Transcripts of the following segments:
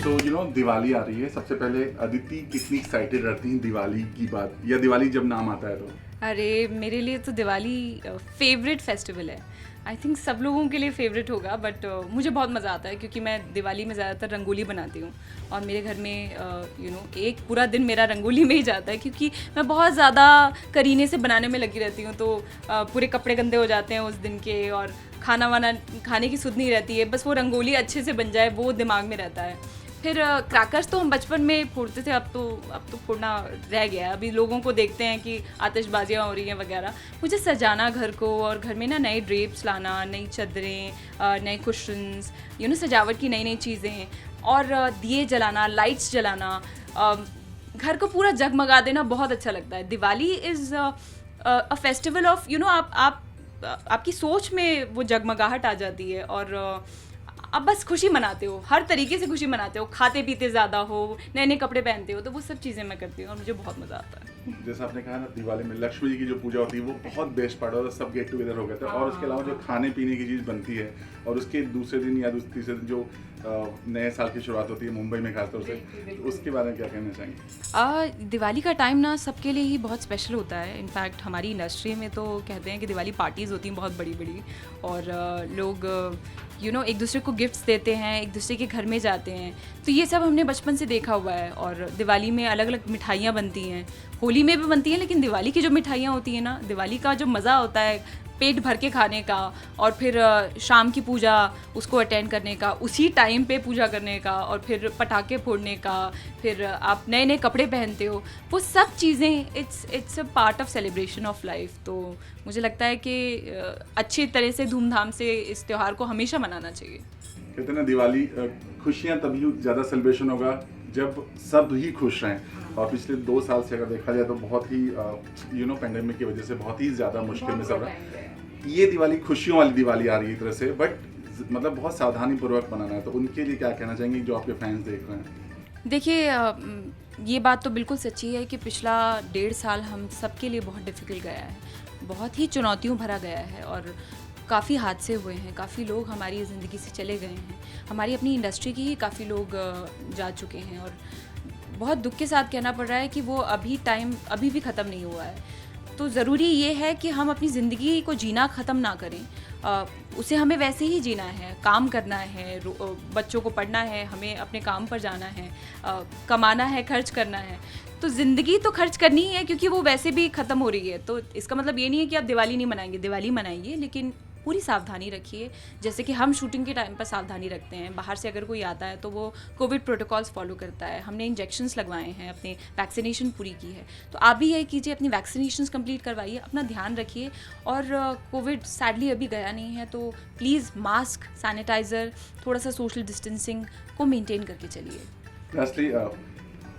तो दिवाली आ रही है। सबसे पहले अदिति कितनी एक्साइटेड रहती हैं दिवाली की बात, या दिवाली जब नाम आता है तो? अरे मेरे लिए तो दिवाली फेवरेट फेस्टिवल है। आई थिंक सब लोगों के लिए फेवरेट होगा, बट मुझे बहुत मज़ा आता है क्योंकि मैं दिवाली में ज़्यादातर रंगोली बनाती हूँ और मेरे घर में एक पूरा दिन मेरा रंगोली में ही जाता है क्योंकि मैं बहुत ज़्यादा करीने से बनाने में लगी रहती हूँ। तो पूरे कपड़े गंदे हो जाते हैं उस दिन के, और खाना वाना खाने की सुध नहीं रहती है, बस वो रंगोली अच्छे से बन जाए वो दिमाग में रहता है। फिर क्रैकर्स तो हम बचपन में फोड़ते थे, अब तो फोड़ना रह गया है। अभी लोगों को देखते हैं कि आतिशबाजियाँ हो रही हैं वगैरह। मुझे सजाना घर को, और घर में ना नए ड्रेप्स लाना, नई चादरें, नए कुशन्स, सजावट की नई नई चीज़ें, और दिए जलाना, लाइट्स जलाना, घर को पूरा जगमगा देना बहुत अच्छा लगता है। Diwali is a festival of आप आपकी सोच में वो जगमगाहट आ जाती है, और आप बस खुशी मनाते हो, हर तरीके से खुशी मनाते हो, खाते पीते ज़्यादा हो, नए नए कपड़े पहनते हो, तो वो सब चीज़ें मैं करती हूँ और मुझे बहुत मज़ा आता है। जैसा आपने कहा ना, दिवाली में लक्ष्मी जी की जो पूजा होती है वो बहुत बेस्ट पार्ट है, सब गेट टुगेदर हो गए थे। और उसके अलावा जो खाने पीने की चीज़ बनती है, और उसके दूसरे दिन या तीसरे दिन जो नए साल की शुरुआत होती है मुंबई में खासतौर से, तो उसके बारे में क्या कहना चाहेंगे? दिवाली का टाइम ना सबके लिए ही बहुत स्पेशल होता है। इनफैक्ट हमारी इंडस्ट्री में तो कहते हैं कि दिवाली पार्टीज़ होती हैं बहुत बड़ी बड़ी, और लोग एक दूसरे को गिफ्ट्स देते हैं, एक दूसरे के घर में जाते हैं। तो ये सब हमने बचपन से देखा हुआ है। और दिवाली में अलग अलग मिठाइयाँ बनती हैं, होली में भी बनती हैं, लेकिन दिवाली की जो मिठाइयाँ होती हैं ना, दिवाली का जो मज़ा होता है पेट भर के खाने का, और फिर शाम की पूजा उसको अटेंड करने का, उसी टाइम पे पूजा करने का, और फिर पटाखे फोड़ने का, फिर आप नए नए कपड़े पहनते हो, वो सब चीज़ें it's a part of celebration of life. तो मुझे लगता है कि अच्छी तरह से धूमधाम से इस त्यौहार को हमेशा मनाना चाहिए। कहते हैं ना, दिवाली खुशियाँ तभी ज़्यादा सेलिब्रेशन होगा जब सब ही खुश रहें। और पिछले 2 साल से अगर देखा जाए तो बहुत ही पेंडेमिक की वजह से बहुत ही ज़्यादा मुश्किल में सब रहा। ये दिवाली खुशियों वाली दिवाली आ रही है एक तरह से, बट मतलब बहुत सावधानी पूर्वक बनाना है। तो उनके लिए क्या कहना चाहेंगे जो आपके फैंस देख रहे हैं? देखिए, ये बात तो बिल्कुल सच्ची है कि पिछला 1.5 साल हम सबके लिए बहुत डिफ़िकल्ट गया है, बहुत ही चुनौतियों भरा गया है, और काफ़ी हादसे हुए हैं, काफ़ी लोग हमारी ज़िंदगी से चले गए हैं। हमारी अपनी इंडस्ट्री के ही काफ़ी लोग जा चुके हैं, और बहुत दुख के साथ कहना पड़ रहा है कि वो अभी भी ख़त्म नहीं हुआ है। तो ज़रूरी ये है कि हम अपनी ज़िंदगी को जीना ख़त्म ना करें, उसे हमें वैसे ही जीना है, काम करना है, बच्चों को पढ़ना है, हमें अपने काम पर जाना है, कमाना है, खर्च करना है। तो ज़िंदगी तो खर्च करनी ही है क्योंकि वो वैसे भी ख़त्म हो रही है। तो इसका मतलब ये नहीं है कि आप दिवाली नहीं मनाएंगे, दिवाली मनाइए, लेकिन पूरी सावधानी रखिए। जैसे कि हम शूटिंग के टाइम पर सावधानी रखते हैं, बाहर से अगर कोई आता है तो वो कोविड प्रोटोकॉल्स फॉलो करता है, हमने इंजेक्शंस लगवाए हैं, अपने वैक्सीनेशन पूरी की है। तो आप भी यही कीजिए, अपनी वैक्सीनेशंस कंप्लीट करवाइए, अपना ध्यान रखिए। और कोविड सैडली अभी गया नहीं है, तो प्लीज़ मास्क, सैनिटाइज़र, थोड़ा सा सोशल डिस्टेंसिंग को मेनटेन करके चलिए। लास्टली,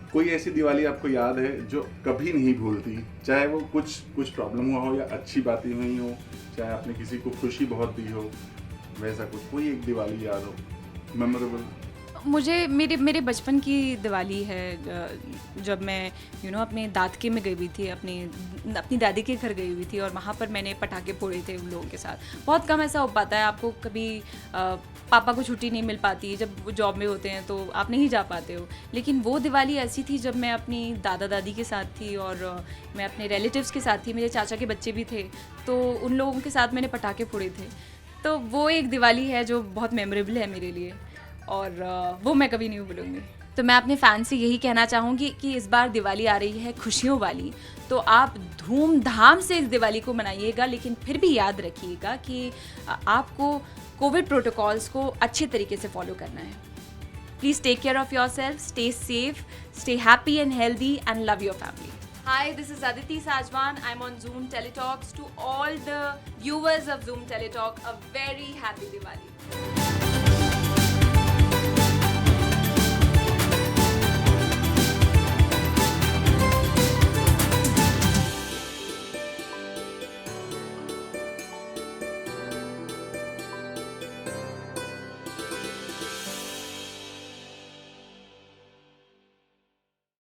कोई ऐसी दिवाली आपको याद है जो कभी नहीं भूलती, चाहे वो कुछ प्रॉब्लम हुआ हो या अच्छी बातें हुई हो, चाहे आपने किसी को खुशी बहुत दी हो, वैसा कुछ कोई एक दिवाली याद हो मेमोरेबल? मुझे मेरे बचपन की दिवाली है, जब मैं अपने दादके में गई हुई थी, अपनी दादी के घर गई हुई थी, और वहाँ पर मैंने पटाखे फोड़े थे उन लोगों के साथ। बहुत कम ऐसा हो पाता है, आपको कभी पापा को छुट्टी नहीं मिल पाती, जब वो जॉब में होते हैं तो आप नहीं जा पाते हो। लेकिन वो दिवाली ऐसी थी जब मैं अपनी दादा दादी के साथ थी, और मैं अपने रिलेटिव्स के साथ थी, मेरे चाचा के बच्चे भी थे, तो उन लोगों के साथ मैंने पटाखे फोड़े थे। तो वो एक दिवाली है जो बहुत मेमोरेबल है मेरे लिए, और वो मैं कभी नहीं भूलूंगी। तो मैं अपने फैन से यही कहना चाहूँगी कि इस बार दिवाली आ रही है खुशियों वाली, तो आप धूमधाम से इस दिवाली को मनाइएगा, लेकिन फिर भी याद रखिएगा कि आपको कोविड प्रोटोकॉल्स को अच्छे तरीके से फॉलो करना है। Please take care of yourself, stay safe, stay happy and healthy, and love your family. Hi, this is Aditi Sajwan. I'm on Zoom Teletalks. To all the viewers of Zoom Teletalk, a very happy Diwali.